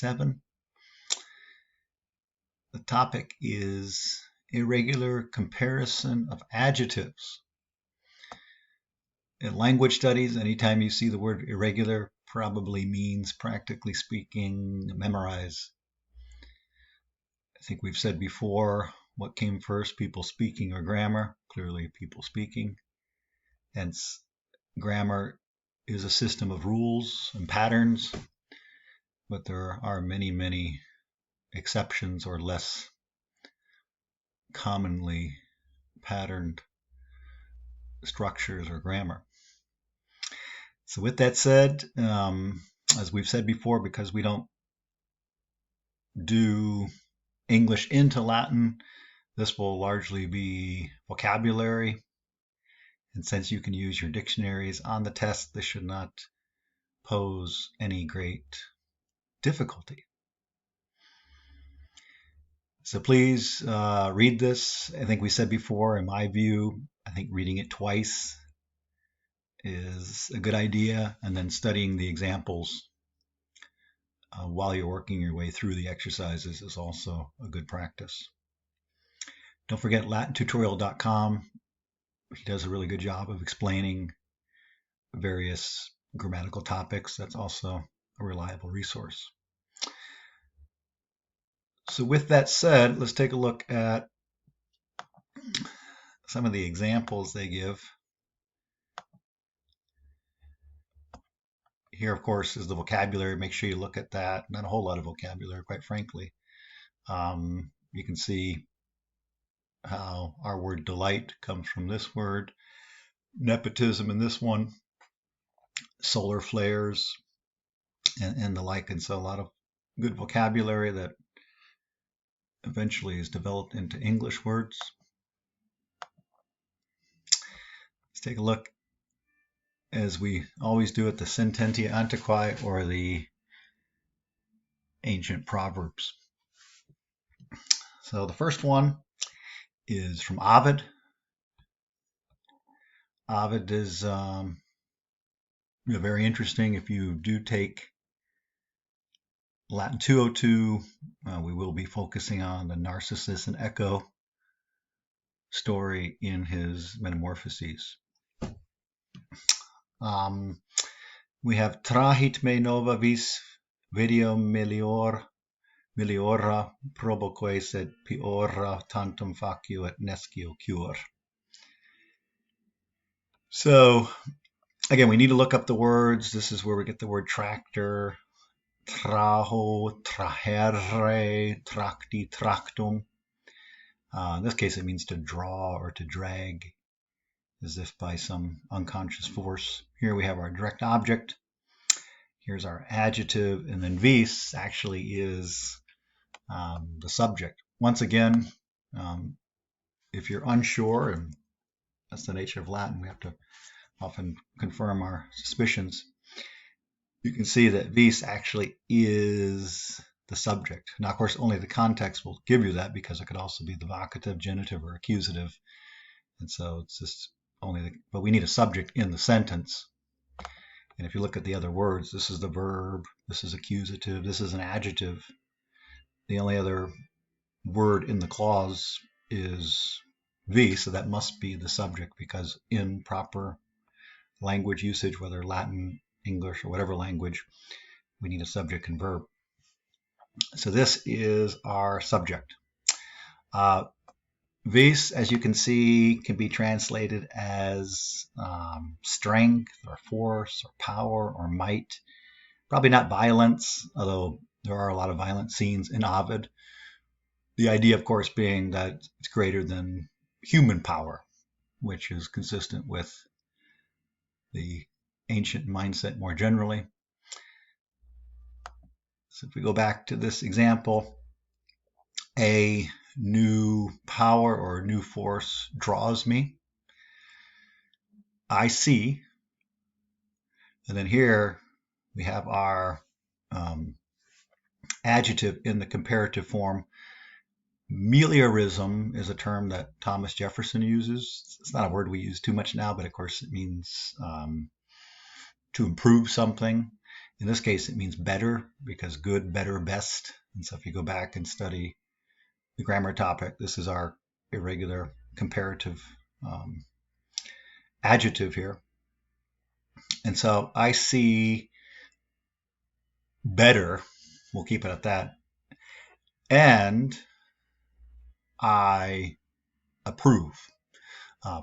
7. The topic is irregular comparison of adjectives. In language studies, anytime you see the word irregular, probably means, practically speaking, memorize. I think we've said before, what came first, people speaking or grammar? Clearly people speaking. Hence, grammar is a system of rules and patterns, but there are many, many exceptions or less commonly patterned structures or grammar. So with that said, as we've said before, because we don't do English into Latin, this will largely be vocabulary. And since you can use your dictionaries on the test, this should not pose any great difficulty. So please read this. I think we said before, in my view, I think reading it twice is a good idea, and then studying the examples while you're working your way through the exercises is also a good practice. Don't forget latintutorial.com. He does a really good job of explaining various grammatical topics. That's also a reliable resource. So with that said, let's take a look at some of the examples they give. Here, of course, is the vocabulary. Make sure you look at that. Not a whole lot of vocabulary, quite frankly. You can see how our word delight comes from this word. Nepotism in this one. Solar flares and the like. And so a lot of good vocabulary that eventually is developed into English words. Let's take a look, as we always do, at the Sententia Antiquae, or the ancient proverbs. So the first one is from Ovid. Ovid is very interesting. If you do take Latin 202, we will be focusing on the Narcissus and Echo story in his Metamorphoses. We have Trahit me nova vis video meliora proboque sed piora tantum facio et nescio cure. So again, we need to look up the words. This is where we get the word tractor, traho, trahere, tracti, tractum. In this case, it means to draw or to drag, as if by some unconscious force. Here we have our direct object. Here's our adjective, and then vis actually is the subject. Once again, if you're unsure, and that's the nature of Latin, we have to often confirm our suspicions. You can see that vis actually is the subject. Now, of course, only the context will give you that, because it could also be the vocative, genitive, or accusative. And so it's just but we need a subject in the sentence. And if you look at the other words, this is the verb, this is accusative, this is an adjective. The only other word in the clause is vis, so that must be the subject, because in proper language usage, whether Latin, English, or whatever language, we need a subject and verb. So this is our subject. Vis, as you can see, can be translated as strength or force or power or might. Probably not violence, although there are a lot of violent scenes in Ovid. The idea, of course, being that it's greater than human power, which is consistent with the ancient mindset more generally. So if we go back to this example, a new power or new force draws me. I see. And then here we have our adjective in the comparative form. Meliorism is a term that Thomas Jefferson uses. It's not a word we use too much now, but of course it means to improve something. In this case, it means better because good, better, best. And so if you go back and study the grammar topic, this is our irregular comparative adjective here. And so I see better, we'll keep it at that, and I approve.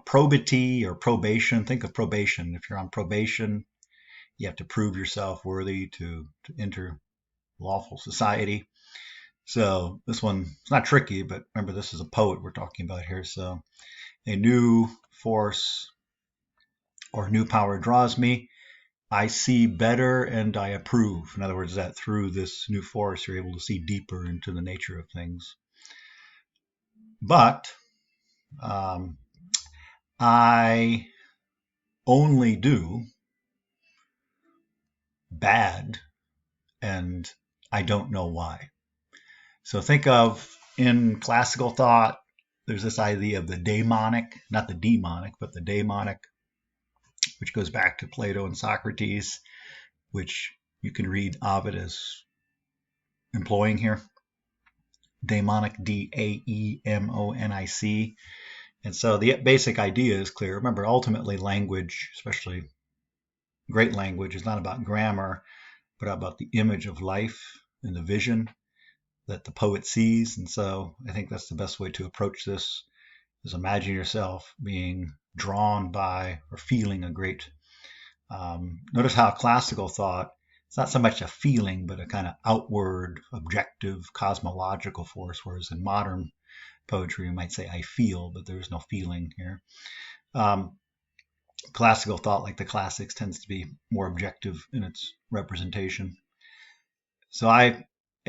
Probity or probation, think of probation. If you're on probation, you have to prove yourself worthy to enter lawful society. So this one, it's not tricky, but remember this is a poet we're talking about here. So a new force or new power draws me. I see better and I approve. In other words, that through this new force, you're able to see deeper into the nature of things. But I only do bad and I don't know why. So think of in classical thought, there's this idea of the daemonic, not the demonic, but the daemonic, which goes back to Plato and Socrates, which you can read Ovid as employing here. Daemonic, Daemonic. And so the basic idea is clear. Remember, ultimately language, especially great language, is not about grammar, but about the image of life and the vision that the poet sees. And so I think that's the best way to approach this, is imagine yourself being drawn by or feeling a great. Notice how classical thought, it's not so much a feeling, but a kind of outward, objective, cosmological force, whereas in modern poetry, you might say, I feel, but there's no feeling here. Classical thought, like the classics, tends to be more objective in its representation. So a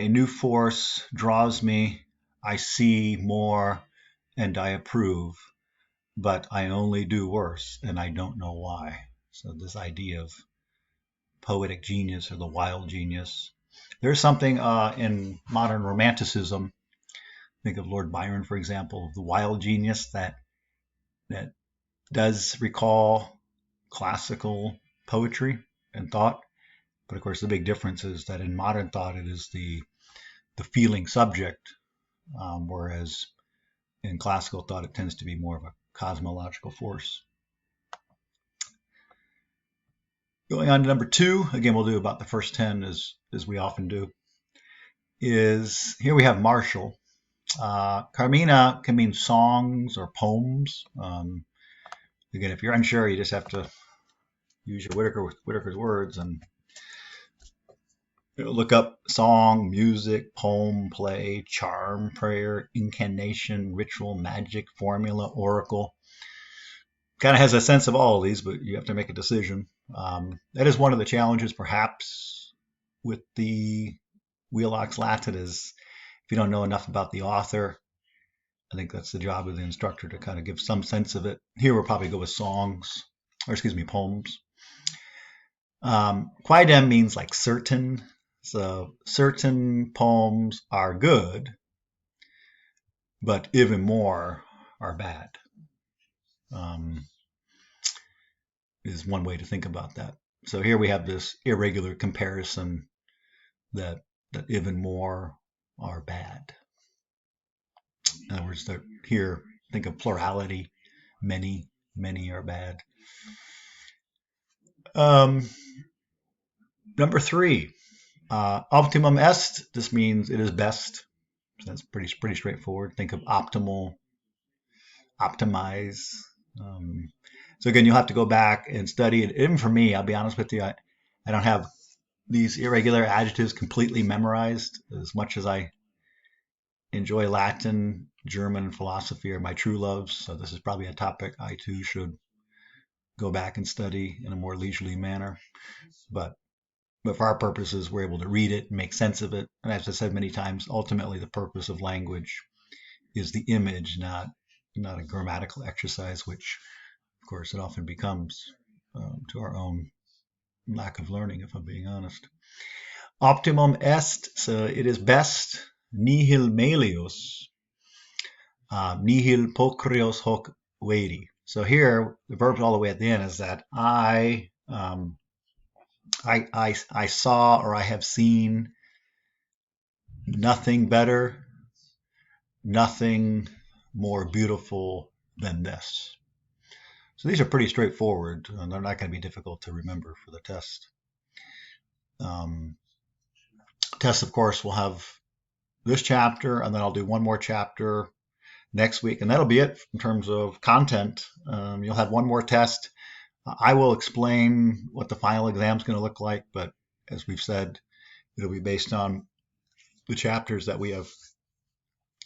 new force draws me, I see more, and I approve, but I only do worse, and I don't know why. So this idea of poetic genius or the wild genius. There's something in modern romanticism, think of Lord Byron, for example, the wild genius that does recall classical poetry and thought. But of course, the big difference is that in modern thought, it is the feeling subject, whereas in classical thought, it tends to be more of a cosmological force. Going on to number 2, again, we'll do about the first 10 as we often do, is here we have martial. Carmina can mean songs or poems. Again, if you're unsure, you just have to use your Whitaker's words and look up song, music, poem, play, charm, prayer, incantation, ritual, magic, formula, oracle. Kind of has a sense of all of these, but you have to make a decision. That is one of the challenges, perhaps, with the Wheelock's Latin, is if you don't know enough about the author, I think that's the job of the instructor to kind of give some sense of it. Here we'll probably go with poems. Quidem means like certain. So certain poems are good, but even more are bad. Is one way to think about that. So here we have this irregular comparison that even more are bad. In other words, here think of plurality. Many are bad. Number 3, optimum est. This means it is best. So that's pretty straightforward. Think of optimal, optimize. So again, you'll have to go back and study it. Even for me, I'll be honest with you, I don't have these irregular adjectives completely memorized. As much as I enjoy Latin, German, and philosophy are my true loves. So this is probably a topic I too should go back and study in a more leisurely manner. But for our purposes, we're able to read it and make sense of it. And as I said many times, ultimately the purpose of language is the image, not a grammatical exercise, which of course it often becomes to our own lack of learning, if I'm being honest. Optimum est, so it is best. Nihil melius, nihil pokrios hoc veri. So here, the verb all the way at the end is that I I saw or I have seen nothing better, nothing more beautiful than this. So these are pretty straightforward, and they're not going to be difficult to remember for the test. Um, Test, of course, will have this chapter, and then I'll do one more chapter next week, and that'll be it in terms of content. You'll have one more test. I will explain what the final exam is going to look like, but as we've said, it'll be based on the chapters that we have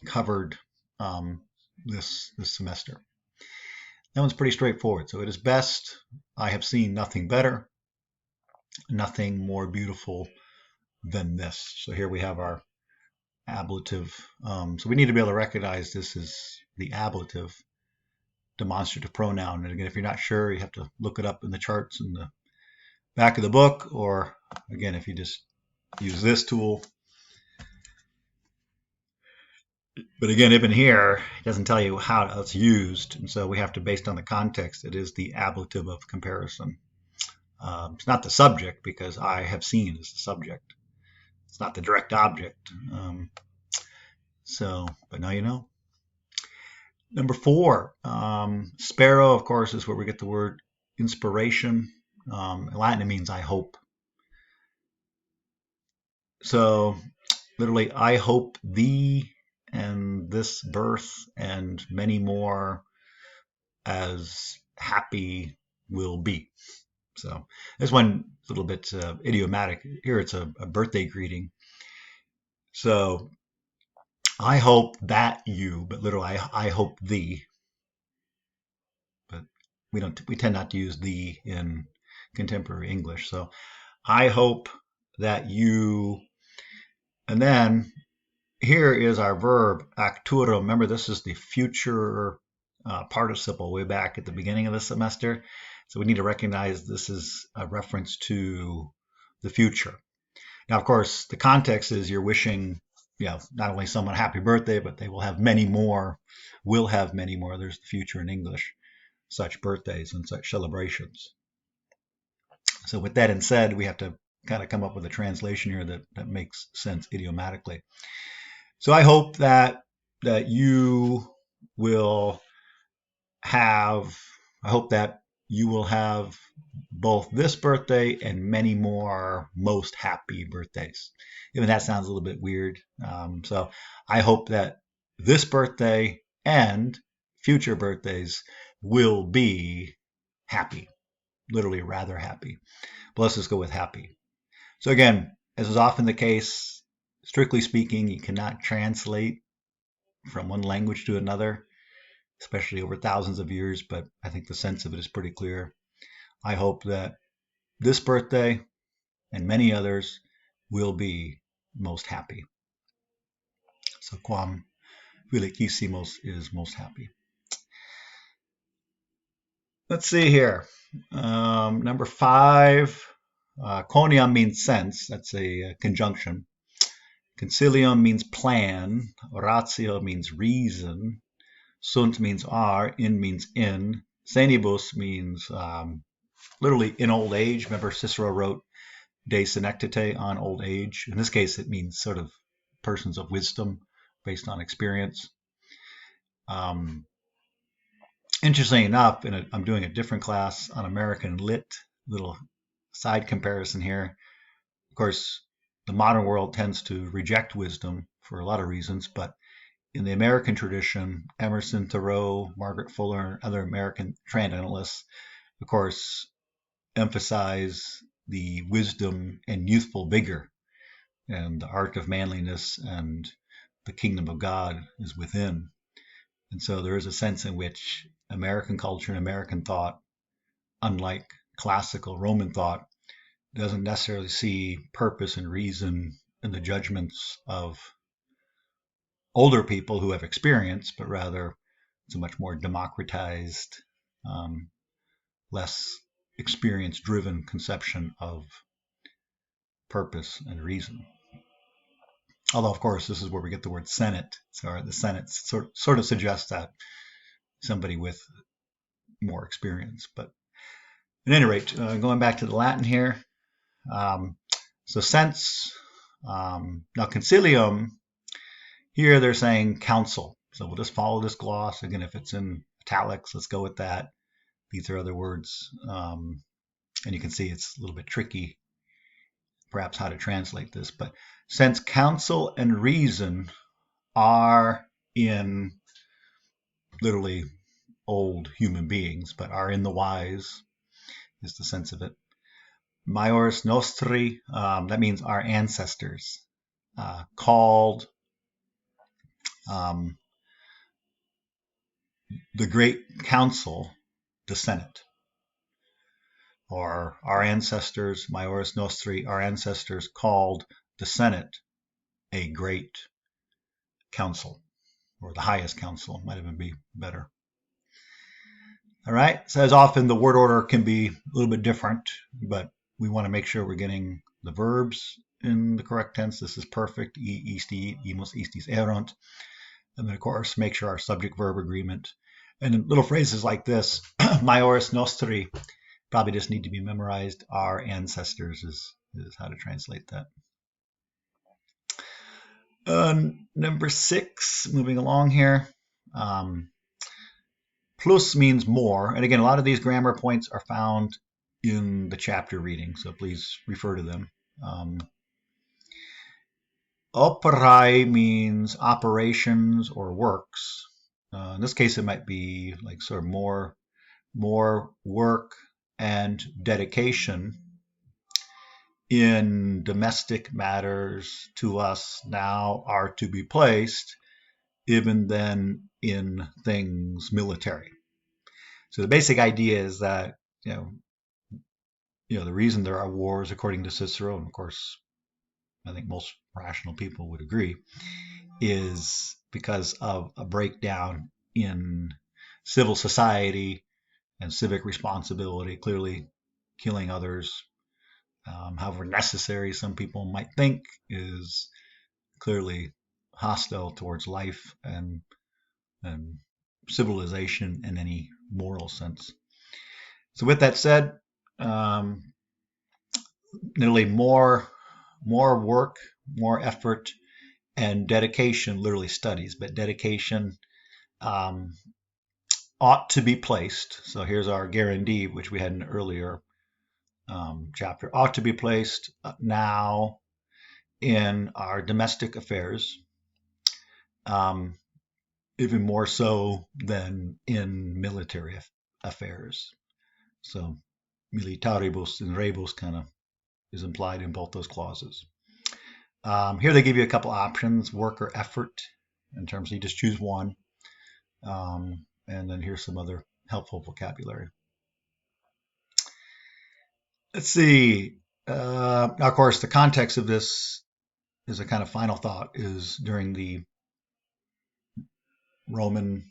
covered this semester. That one's pretty straightforward. So it is best. I have seen nothing better, nothing more beautiful than this. So here we have our ablative. So we need to be able to recognize this is the ablative demonstrative pronoun. And again, if you're not sure, you have to look it up in the charts in the back of the book, or again, if you just use this tool. But again, even here, it doesn't tell you how it's used. And so we have to, based on the context, it is the ablative of comparison. It's not the subject, because I have seen is the subject. It's not the direct object. But now you know. Number 4, spero, of course, is where we get the word inspiration. In Latin, it means I hope. So literally, I hope thee and this birth and many more as happy will be. So this one is a little bit idiomatic. Here it's a birthday greeting. So I hope that you, but literally I hope thee. But we tend not to use thee in contemporary English. So I hope that you, and then here is our verb acturum. Remember, this is the future participle way back at the beginning of the semester. So we need to recognize this is a reference to the future. Now, of course, the context is you're wishing, not only someone happy birthday, but they will have many more, There's the future in English, such birthdays and such celebrations. So with that said, we have to kind of come up with a translation here that makes sense idiomatically. So I hope that you will have, both this birthday and many more most happy birthdays. Even that sounds a little bit weird. So I hope that this birthday and future birthdays will be happy, literally rather happy. But let's just go with happy. So again, as is often the case, strictly speaking, you cannot translate from one language to another, especially over thousands of years, but I think the sense of it is pretty clear. I hope that this birthday and many others will be most happy. So quam felicissimus is most happy. Let's see here. Number 5, coniam means sense. That's a conjunction. Concilium means plan. Oratio means reason. Sunt means are. In means in. Senibus means literally in old age. Remember, Cicero wrote De Senectute on old age. In this case, it means sort of persons of wisdom based on experience. Interestingly enough, I'm doing a different class on American Lit, little side comparison here. Of course, the modern world tends to reject wisdom for a lot of reasons, but in the American tradition, Emerson, Thoreau, Margaret Fuller, and other American transcendentalists, of course, emphasize the wisdom and youthful vigor and the art of manliness, and the kingdom of God is within. And so there is a sense in which American culture and American thought, unlike classical Roman thought, doesn't necessarily see purpose and reason in the judgments of older people who have experience, but rather it's a much more democratized, less experience-driven conception of purpose and reason. Although, of course, this is where we get the word Senate. So the Senate sort of suggests that somebody with more experience. But at any rate, going back to the Latin here, So sense, now concilium, here they're saying counsel. So we'll just follow this gloss. Again, if it's in italics, let's go with that. These are other words. And you can see it's a little bit tricky, perhaps, how to translate this. But since counsel and reason are in literally old human beings, but are in the wise, is the sense of it. Maiores nostri, that means our ancestors, called the Great Council, the Senate, or our ancestors, Maiores nostri, our ancestors called the Senate a great council, or the highest council, might even be better. All right, so as often the word order can be a little bit different, but we want to make sure we're getting the verbs in the correct tense. This is perfect. Isti, imos, istis erunt. And then, of course, make sure our subject-verb agreement. And little phrases like this, Maiores nostri, probably just need to be memorized. Our ancestors is how to translate that. Number 6, moving along here. Plus means more. And again, a lot of these grammar points are found in the chapter reading, so please refer to them. Operae means operations or works. In this case, it might be like sort of more work and dedication in domestic matters to us now are to be placed, even then in things military. So the basic idea is that the reason there are wars, according to Cicero, and of course I think most rational people would agree, is because of a breakdown in civil society and civic responsibility. Clearly, killing others, however necessary some people might think, is clearly hostile towards life and civilization in any moral sense. So with that said, literally more work, more effort, and dedication, literally studies, but dedication ought to be placed. So here's our guarantee, which we had in an earlier chapter, ought to be placed now in our domestic affairs, even more so than in military affairs. So militaribus and rebus kind of is implied in both those clauses. Here they give you a couple options, work or effort, in terms of you just choose one. And then here's some other helpful vocabulary. Let's see. Now, of course, the context of this is a kind of final thought, is during the Roman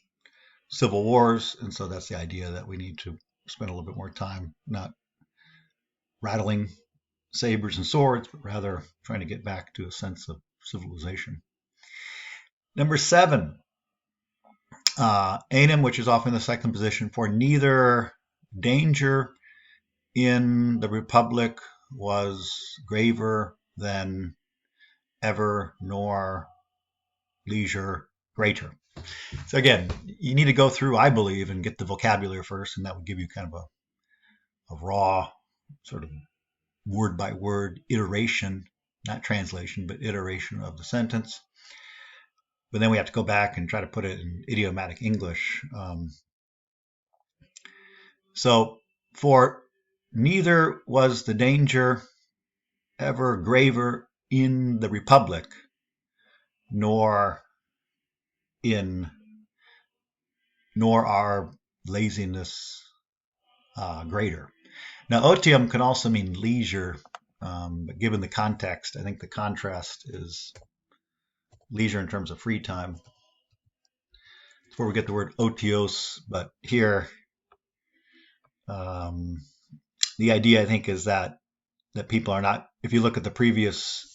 civil wars. And so that's the idea that we need to spend a little bit more time not rattling sabers and swords, but rather trying to get back to a sense of civilization. Number 7, einem, which is often the second position, for neither danger in the Republic was graver than ever, nor leisure greater. So again, you need to go through, I believe, and get the vocabulary first, and that would give you kind of a raw sort of word by word iteration, not translation, but iteration of the sentence. But then we have to go back and try to put it in idiomatic English. So for neither was the danger ever graver in the Republic, nor our laziness greater. Now, otium can also mean leisure, but given the context, I think the contrast is leisure in terms of free time. That's where we get the word otios, but here the idea, I think, is that people are not, if you look at the previous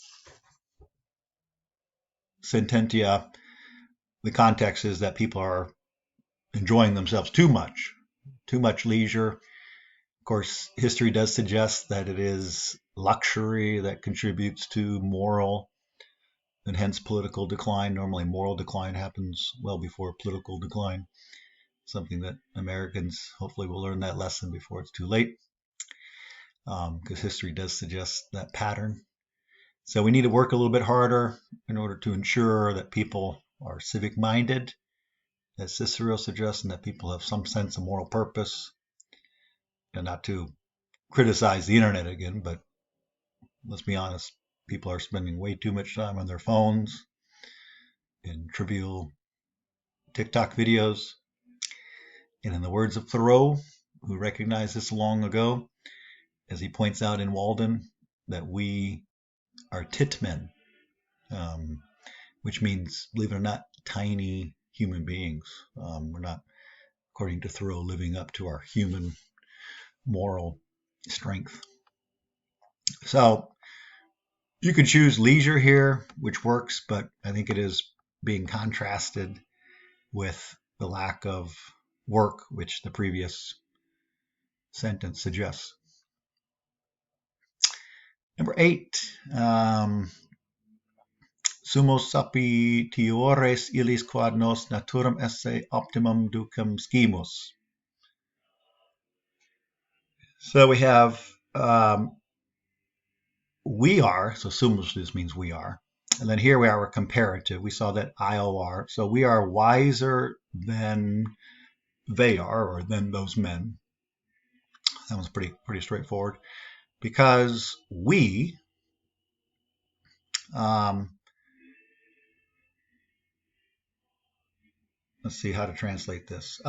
sententia, the context is that people are enjoying themselves too much leisure, course, history does suggest that it is luxury that contributes to moral and hence political decline. Normally, moral decline happens well before political decline. Something that Americans hopefully will learn that lesson before it's too late, because history does suggest that pattern. So we need to work a little bit harder in order to ensure that people are civic minded, as Cicero suggests, and that people have some sense of moral purpose. And not to criticize the internet again, but let's be honest, people are spending way too much time on their phones in trivial TikTok videos. And in the words of Thoreau, who recognized this long ago, as he points out in Walden, that we are tit men, which means, believe it or not, tiny human beings. We're not, according to Thoreau, living up to our human moral strength. So you could choose leisure here, which works, but I think it is being contrasted with the lack of work, which the previous sentence suggests. Number 8, sumos sapitiores illis quad nos naturam esse optimum ducem scimus. So we have we are, so sumos just means we are. And then here we are, we're comparative. We saw that IOR. So we are wiser than they are, or than those men. That was pretty straightforward. Because we, let's see how to translate this.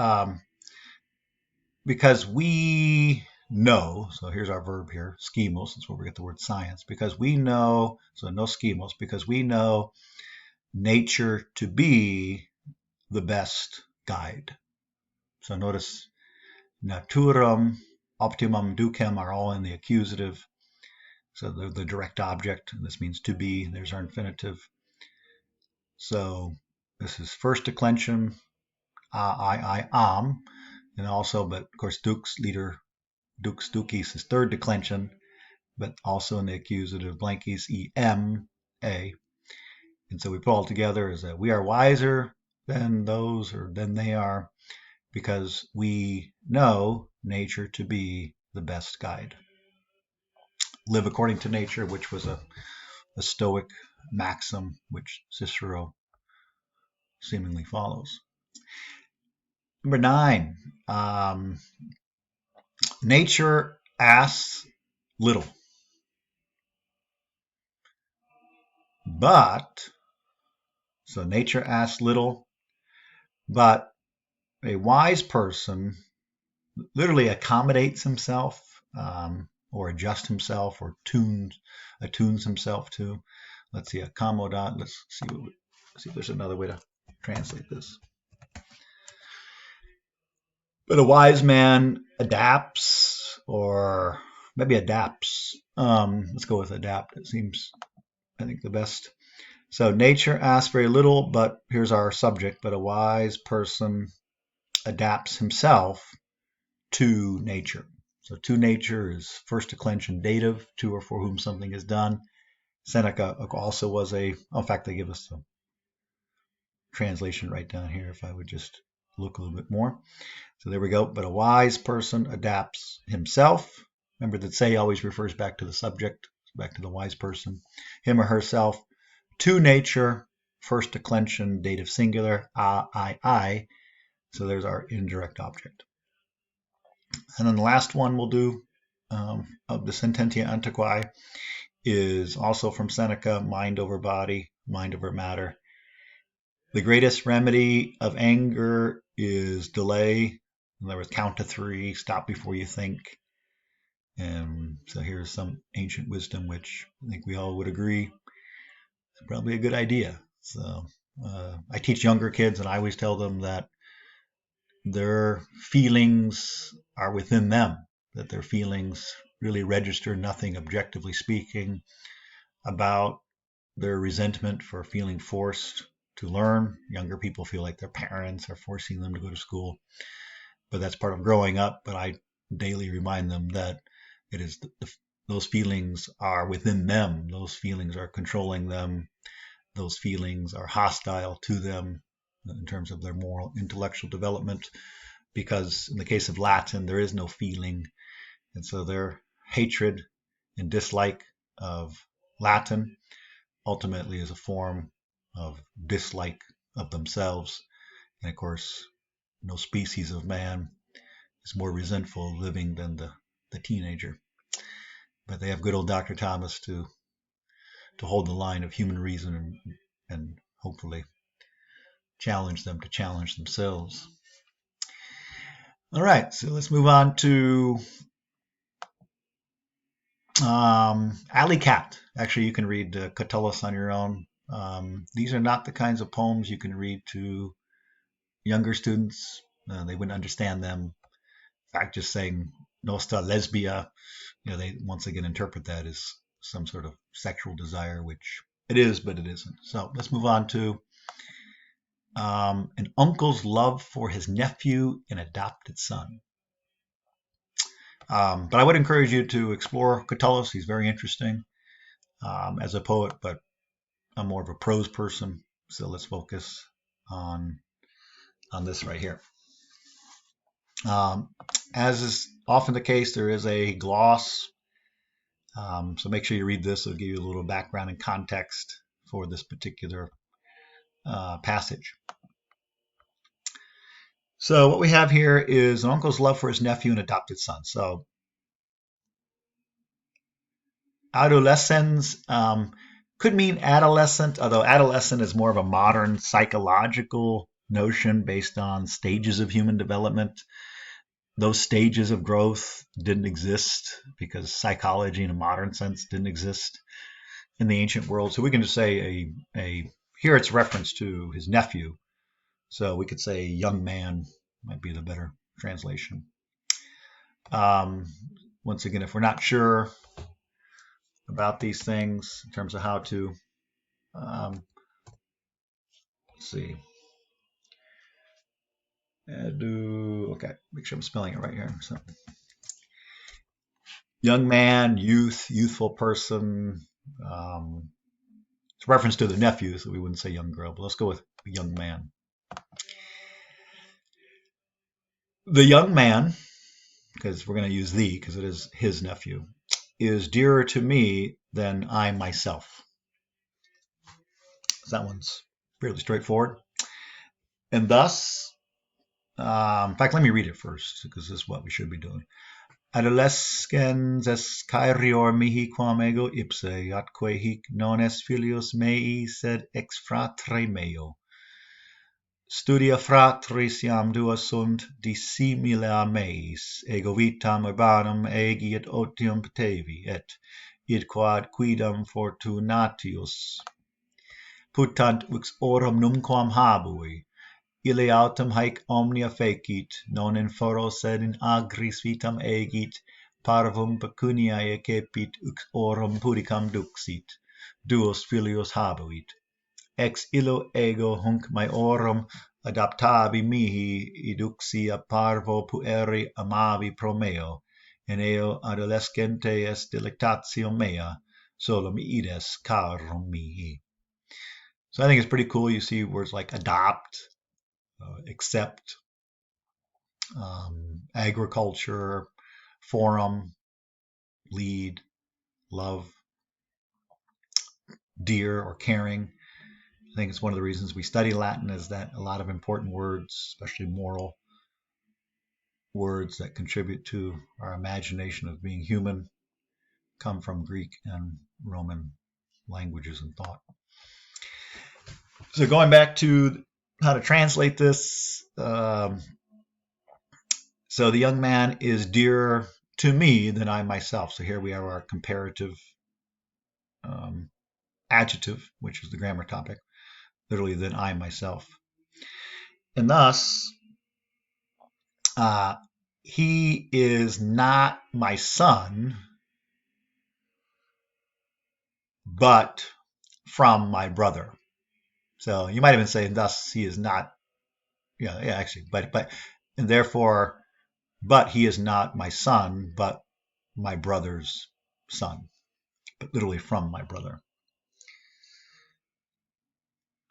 Because we know, so here's our verb here, schemos, that's where we get the word science. Because we know, so no schemos, because we know nature to be the best guide. So notice naturam, optimum, ducem are all in the accusative. So they're the direct object, and this means to be. There's our infinitive. So this is first declension, I am, and also, but of course, dux, leader, dux, ducis is third declension, but also in the accusative, blankies, em, a. And so we put all together is that we are wiser than those, or than they are, because we know nature to be the best guide. Live according to nature, which was a Stoic maxim, which Cicero seemingly follows. Number 9, nature asks little, but, so nature asks little, but a wise person literally accommodates himself, or adjusts himself, or attunes himself to. Let's see, accommodat. Let's see if there's another way to translate this. But a wise man adapts, or maybe adapts. Let's go with adapt. It seems, I think, the best. So nature asks very little, but here's our subject. But a wise person adapts himself to nature. So to nature is first declension dative, to or for whom something is done. Seneca also was in fact, they give us the translation right down here if I would just look a little bit more. So there we go. But a wise person adapts himself. Remember that say always refers back to the subject, back to the wise person, him or herself, to nature, first declension, dative singular, I. So there's our indirect object. And then the last one we'll do of the Sententia Antiquae is also from Seneca, mind over body, mind over matter. The greatest remedy of anger is delay. In other words, count to 3, stop before you think. And so here's some ancient wisdom, which I think we all would agree is probably a good idea. So I teach younger kids, and I always tell them that their feelings are within them, that their feelings really register nothing, objectively speaking, about their resentment for feeling forced to learn. Younger people feel like their parents are forcing them to go to school, but that's part of growing up. But I daily remind them that it is those feelings are within them. Those feelings are controlling them. Those feelings are hostile to them in terms of their moral, intellectual development. Because in the case of Latin, there is no feeling. And so their hatred and dislike of Latin ultimately is a form of dislike of themselves. And of course, no species of man is more resentful living than the teenager. But they have good old Dr. Thomas to hold the line of human reason and hopefully challenge them to challenge themselves. All right, so let's move on to Alley Cat. Actually, you can read Catullus on your own. These are not the kinds of poems you can read to younger students. They wouldn't understand them. In fact, just saying Nostra Lesbia, they once again interpret that as some sort of sexual desire, which it is, but it isn't. So let's move on to an uncle's love for his nephew and adopted son. But I would encourage you to explore Catullus. He's very interesting as a poet, but I'm more of a prose person. So let's focus on this right here. As is often the case, there is a gloss. So make sure you read this. It'll give you a little background and context for this particular passage. So what we have here is an uncle's love for his nephew and adopted son. So adolescens could mean adolescent, although adolescent is more of a modern psychological notion based on stages of human development. Those stages of growth didn't exist because psychology in a modern sense didn't exist in the ancient world. So we can just say here it's reference to his nephew. So we could say young man might be the better translation. Once again, if we're not sure about these things in terms of how to, let's see. Okay, make sure I'm spelling it right here. So, young man, youthful person. It's a reference to the nephew, so we wouldn't say young girl, but let's go with young man. The young man, because we're going to use the, because it is his nephew, is dearer to me than I myself. So that one's fairly straightforward. And thus, in fact, let me read it first, because this is what we should be doing. Adolescens escaerior mihi quam ego ipse, atque hic non est filius mei, sed ex fratre meo. Studia fratris iam duas sunt dissimila meis, ego vitam urbanum egi et otium patevi, et id quad quidam fortunatius putant ux orum numquam habui, ille autem haec omnia fecit, non in foro sed in agris vitam egit, parvum pecuniae cepit ux orum pudicam duxit, duos filios habuit. Ex illo ego hunc maiorum adaptabi mihi iduxia parvo pueri amavi pro meo, and eo adolescente est delectatio mea, solum ides carum mihi. So I think it's pretty cool. You see words like adopt, accept, agriculture, forum, lead, love, dear or caring. I think it's one of the reasons we study Latin is that a lot of important words, especially moral words that contribute to our imagination of being human, come from Greek and Roman languages and thought. So going back to how to translate this, so the young man is dearer to me than I myself. So here we have our comparative adjective, which is the grammar topic, literally than I myself. And thus, he is not my son, but from my brother. So you might even say, thus he is not, actually, but and therefore but he is not my son, but my brother's son, but literally from my brother.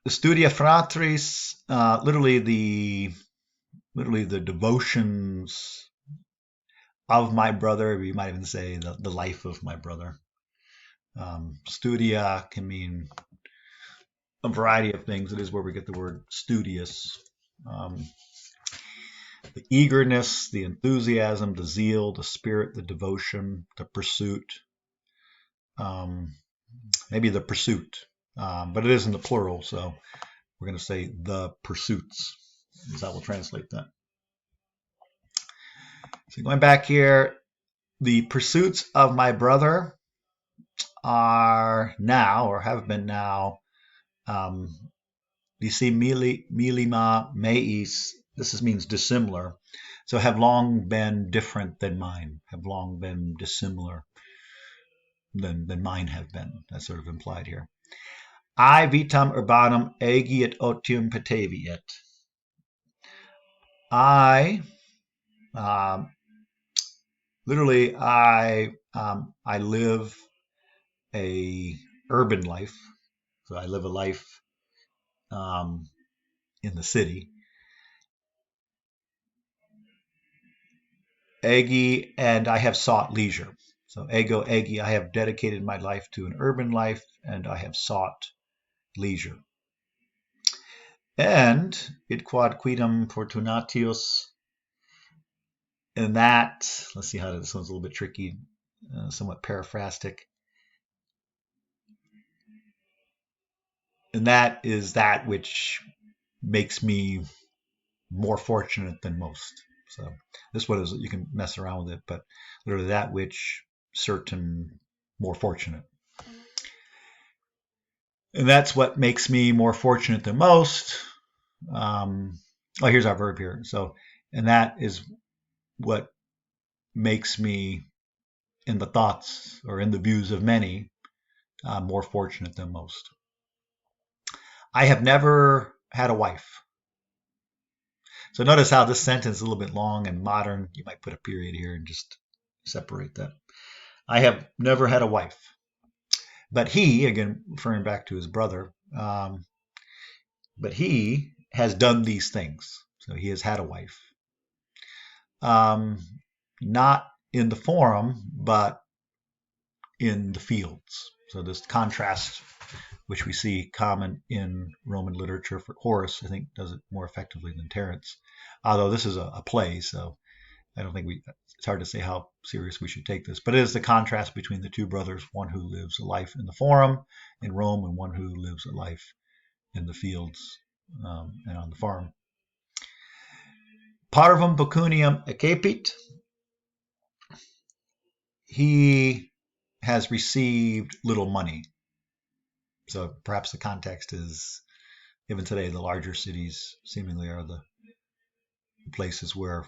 The Studia Fratris, literally the devotions of my brother. We might even say the life of my brother. Studia can mean a variety of things. It is where we get the word studious. The eagerness, the enthusiasm, the zeal, the spirit, the devotion, the pursuit. Maybe the pursuit, but it is in the plural, so we're going to say the pursuits. Is how we'll translate that. So going back here, the pursuits of my brother are now, or have been now, Disi milima meis. This means dissimilar. So have long been different than mine, have long been dissimilar than mine have been. That's sort of implied here. I vitam urbanum agiet otium petaviet. I, literally, I live a urban life. So I live a life in the city. Egi, and I have sought leisure. So ego egi, I have dedicated my life to an urban life, and I have sought leisure. And it quod quidam fortunatius, and that, let's see how this one's a little bit tricky, somewhat paraphrastic. And that is that which makes me more fortunate than most. So this one is, you can mess around with it, but literally that which certain more fortunate. And that's what makes me more fortunate than most. Here's our verb here. So, and that is what makes me, in the thoughts or in the views of many, more fortunate than most. I have never had a wife. So notice how this sentence is a little bit long and modern. You might put a period here and just separate that. I have never had a wife. But he, again, referring back to his brother, but he has done these things. So he has had a wife. Not in the forum, but in the fields. So this contrast, which we see common in Roman literature for Horace, I think does it more effectively than Terence. Although this is a play, so I don't think it's hard to say how serious we should take this. But it is the contrast between the two brothers, one who lives a life in the forum in Rome and one who lives a life in the fields and on the farm. Parvum pecuniam accepit. He has received little money. So perhaps the context is, even today, the larger cities seemingly are the places where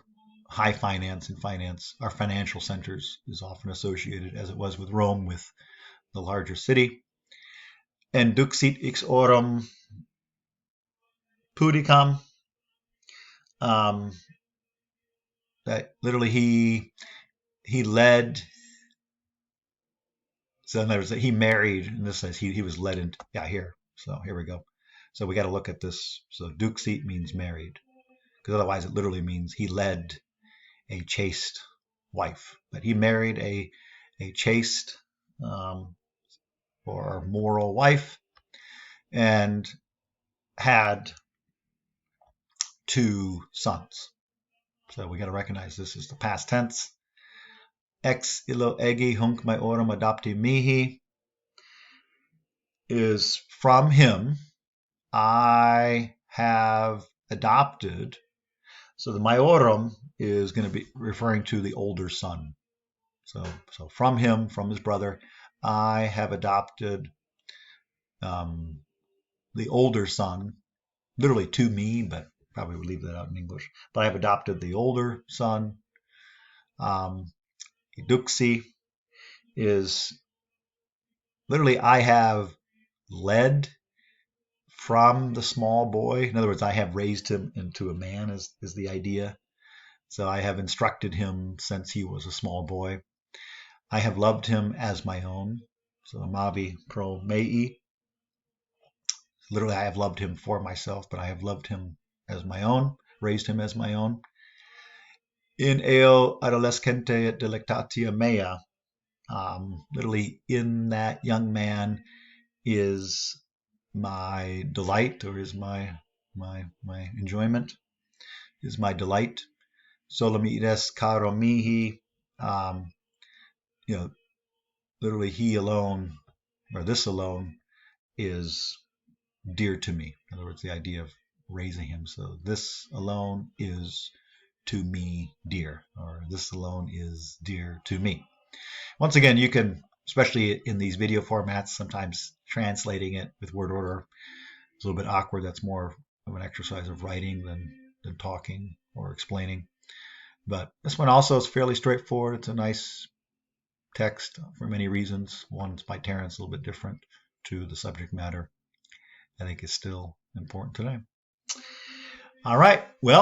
high finance and finance, our financial centers, is often associated, as it was with Rome, with the larger city. And duxit ex aurum pudicam. That literally he led. So in other words, he married, in this sense, he was led into, here. So here we go. So we got to look at this. So duxit means married, because otherwise it literally means he led a chaste wife. But he married a chaste or moral wife and had 2 sons. So we got to recognize this is the past tense. Ex illo egi hunc maiorum adopti mihi is from him I have adopted. So the maiorum is going to be referring to the older son. So from him, from his brother, I have adopted the older son, literally to me, but probably would leave that out in English. But I have adopted the older son. Duxi is literally I have led from the small boy. In other words, I have raised him into a man is the idea. So I have instructed him since he was a small boy. I have loved him as my own. So amavi pro mei. Literally, I have loved him for myself, but I have loved him as my own, raised him as my own. In eo adolescente et delectatia mea. Literally, in that young man is my delight, or is my enjoyment, is my delight. Solamides caro mihi. You know, literally, he alone, or this alone, is dear to me. In other words, the idea of raising him. So this alone is to me dear, or this alone is dear to me. Once again, you can, especially in these video formats, sometimes translating it with word order is a little bit awkward. That's more of an exercise of writing than talking or explaining. But this one also is fairly straightforward. It's a nice text for many reasons. One's by Terence, a little bit different to the subject matter. I think is still important today. All right. Well,